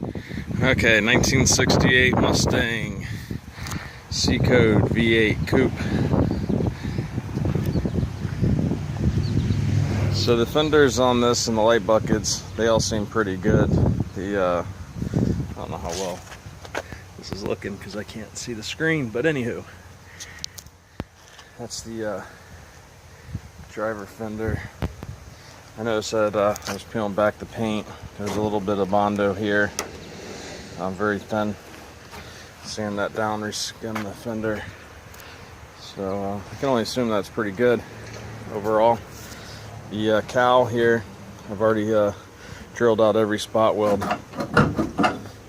Okay, 1968 Mustang C code V8 Coupe. So the fenders on this and the light buckets, they all seem pretty good. I don't know how well this is looking because I can't see the screen, but anywho, that's the driver fender. I noticed that I was peeling back the paint. There's a little bit of Bondo here. Very thin. Sand that down, reskim the fender. So I can only assume that's pretty good overall. The cowl here, I've already drilled out every spot weld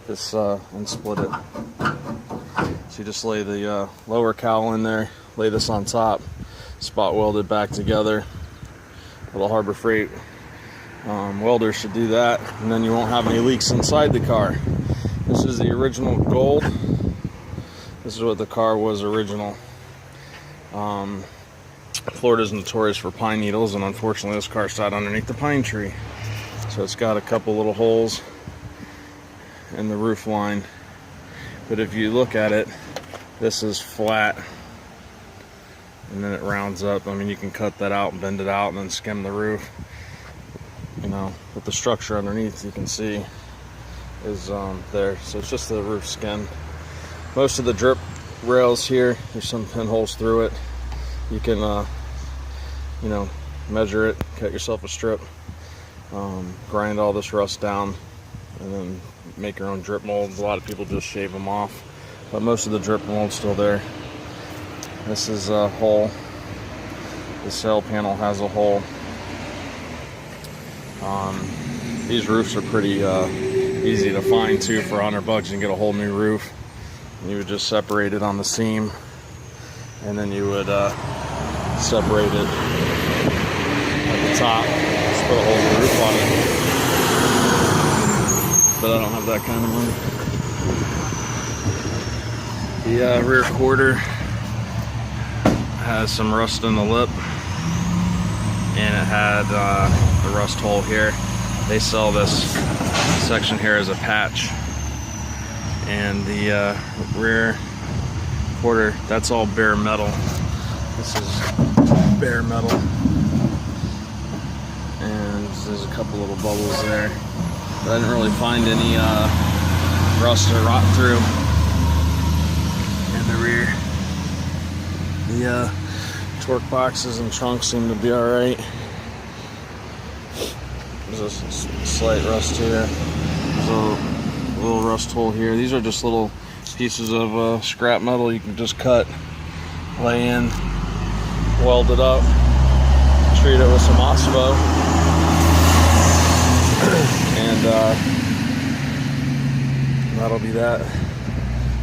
this and split it. So you just lay the lower cowl in there, lay this on top, spot weld it back together. Little Harbor Freight welder should do that, and then you won't have any leaks inside the car. This is the original gold. This is what the car was original. Florida's notorious for pine needles, and unfortunately this car sat underneath the pine tree. So it's got a couple little holes in the roof line. But if you look at it, this is flat. And then it rounds up. I mean, you can cut that out and bend it out and then skim the roof. You know, but the structure underneath, you can see, is there. So it's just the roof skin. Most of the drip rails here, there's some pinholes through it. You can, you know, measure it, cut yourself a strip, grind all this rust down, and then make your own drip molds. A lot of people just shave them off, but most of the drip mold's still there. This is a hole. The sail panel has a hole. These roofs are pretty easy to find too. For $100 you can get a whole new roof. And you would just separate it on the seam, and then you would separate it at the top. Just put a whole new roof on it. But I don't have that kind of money. The rear quarter has some rust in the lip, and it had the rust hole here. They sell this section here as a patch, and the rear quarter, that's all bare metal. This is bare metal, and there's a couple little bubbles there, but I didn't really find any rust or rot through in the rear. The torque boxes and trunk seem to be alright. There's a slight rust here. There's a little rust hole here. These are just little pieces of scrap metal you can just cut, lay in, weld it up, treat it with some Osmo, and that'll be that.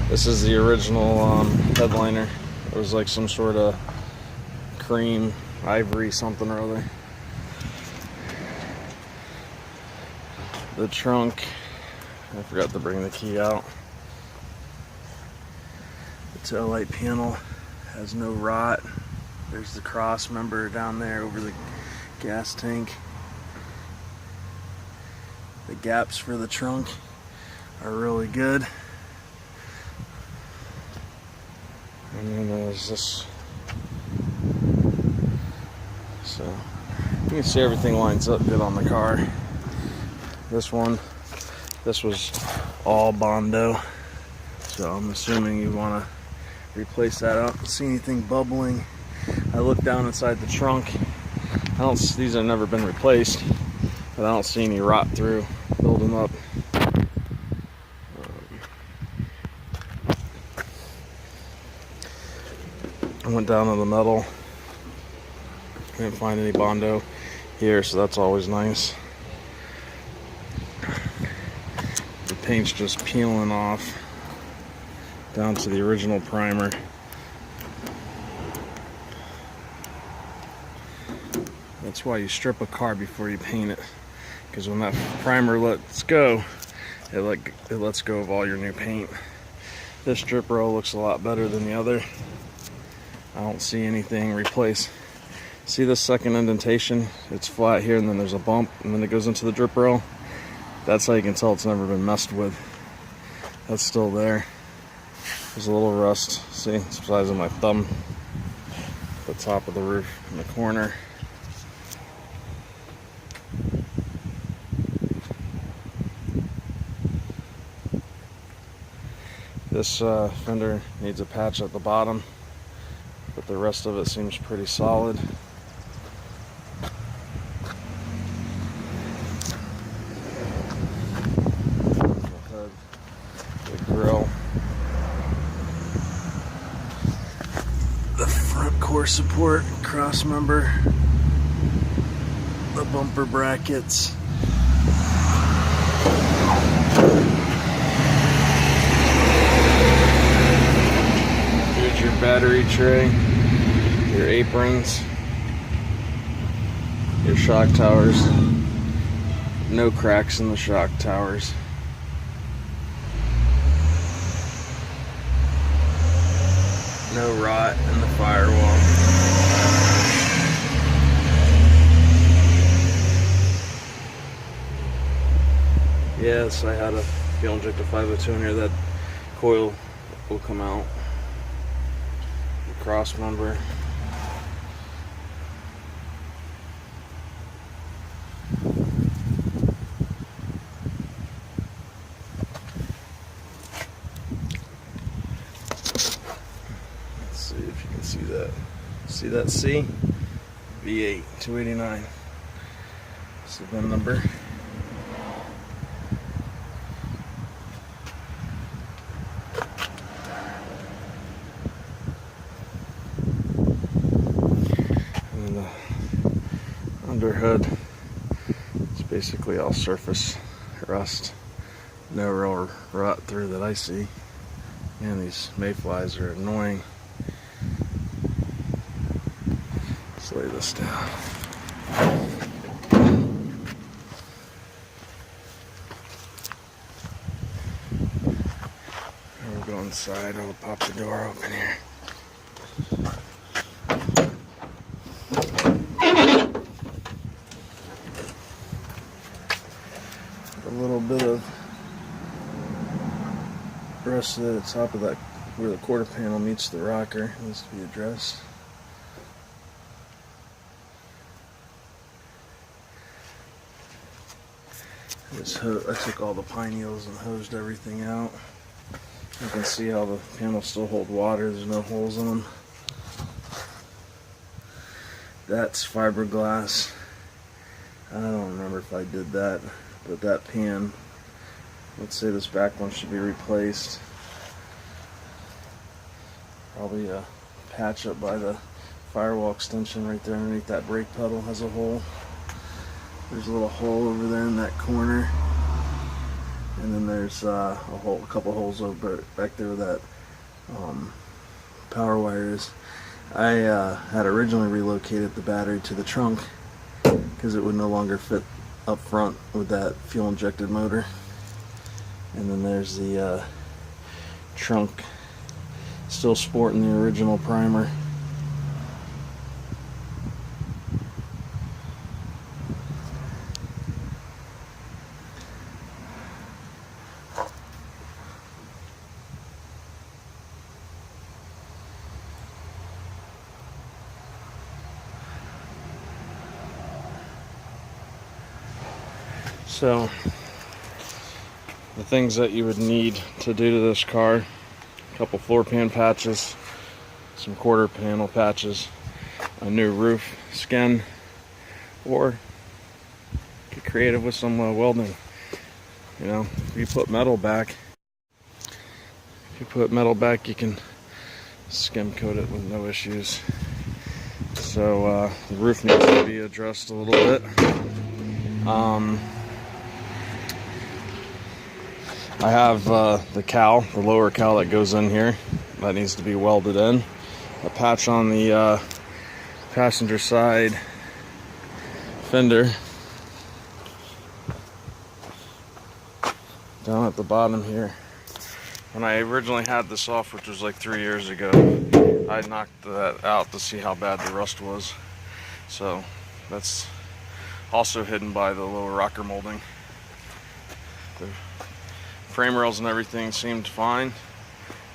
This is the original headliner. It was like some sort of cream, ivory, something or other. The trunk, I forgot to bring the key out. The tail light panel has no rot. There's the cross member down there over the gas tank. The gaps for the trunk are really good. And then there's this. So you can see everything lines up good on the car. This was all Bondo. So I'm assuming you want to replace that up. See anything bubbling? I looked down inside the trunk. These have never been replaced, but I don't see any rot through building up. I went down to the metal. Didn't find any Bondo here, so that's always nice. The paint's just peeling off down to the original primer. That's why you strip a car before you paint it, because when that primer lets go, it lets go of all your new paint. This strip roll looks a lot better than the other. I don't see anything replaced. See this second indentation? It's flat here, and then there's a bump, and then it goes into the drip rail. That's how you can tell it's never been messed with. That's still there. There's a little rust. See, it's the size of my thumb. The top of the roof in the corner. This fender needs a patch at the bottom, but the rest of it seems pretty solid. The grill. The front core support, cross member, the bumper brackets. Here's your battery tray, your aprons, your shock towers. No cracks in the shock towers. No rot in the firewall. Yes, I had a fuel injector 502 in here. That coil will come out. The cross member. See if you can see that. See that C? V8 289. That's the VIN number. And the under hood is basically all surface rust. No real rot through that I see. And these mayflies are annoying. Let's lay this down. We'll go inside. I'll pop the door open here. A little bit of rust at the top of that where the quarter panel meets the rocker needs to be addressed. I took all the pine needles and hosed everything out. You can see how the panels still hold water. There's no holes in them. That's fiberglass. I don't remember if I did that, but that pan, let's say this back one should be replaced. Probably a patch up by the firewall extension right there underneath that brake pedal has a hole. There's a little hole over there in that corner, and then there's a couple holes over back there where that power wire is. I had originally relocated the battery to the trunk because it would no longer fit up front with that fuel injected motor. And then there's the trunk still sporting the original primer. So the things that you would need to do to this car: a couple floor pan patches, some quarter panel patches, a new roof skin, or get creative with some welding. You know, if you put metal back, you can skim coat it with no issues. So the roof needs to be addressed a little bit. I have the cowl, the lower cowl that goes in here, that needs to be welded in. A patch on the passenger side fender down at the bottom here. When I originally had this off, which was like 3 years ago, I knocked that out to see how bad the rust was. So that's also hidden by the lower rocker molding. The frame rails and everything seemed fine.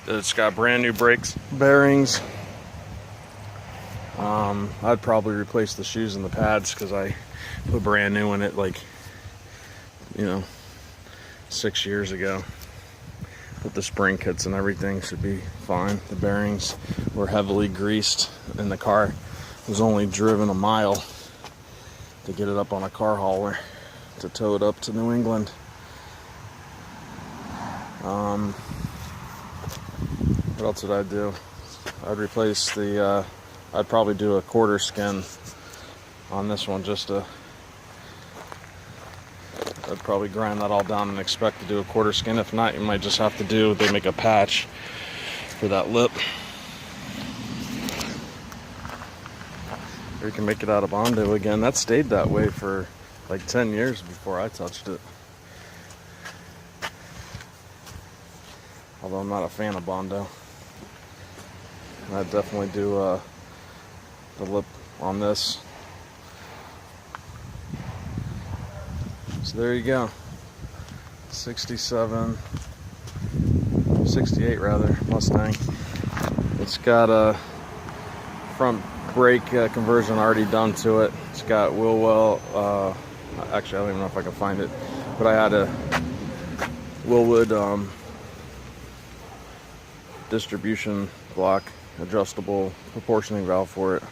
It's got brand new brakes, bearings. I'd probably replace the shoes and the pads because I put brand new in it, like, 6 years ago. But the spring kits and everything should be fine. The bearings were heavily greased, and the car was only driven a mile to get it up on a car hauler to tow it up to New England. What else did I do? I'd replace the, I'd probably do a quarter skin on this one just to, I'd probably grind that all down and expect to do a quarter skin. If not, you might just have to do, they make a patch for that lip. Or you can make it out of Bondo again. That stayed that way for like 10 years before I touched it. Although I'm not a fan of Bondo. I'd definitely do the lip on this. So there you go. 68 rather, Mustang. It's got a front brake conversion already done to it. It's got wheel well, actually I don't even know if I can find it, but I had a Willwood distribution block, adjustable proportioning valve for it.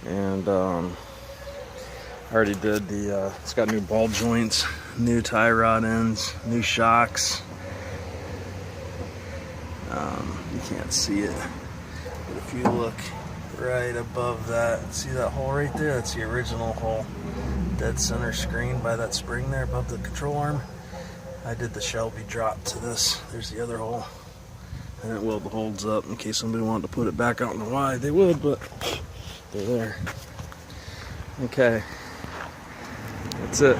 And I already did the, it's got new ball joints, new tie rod ends, new shocks. You can't see it, but if you look right above that, see that hole right there? That's the original hole, dead center screen by that spring there above the control arm. I did the Shelby drop to this. There's the other hole. I didn't weld the holes up in case somebody wanted to put it back out in the wide. They would, but they're there. Okay, that's it.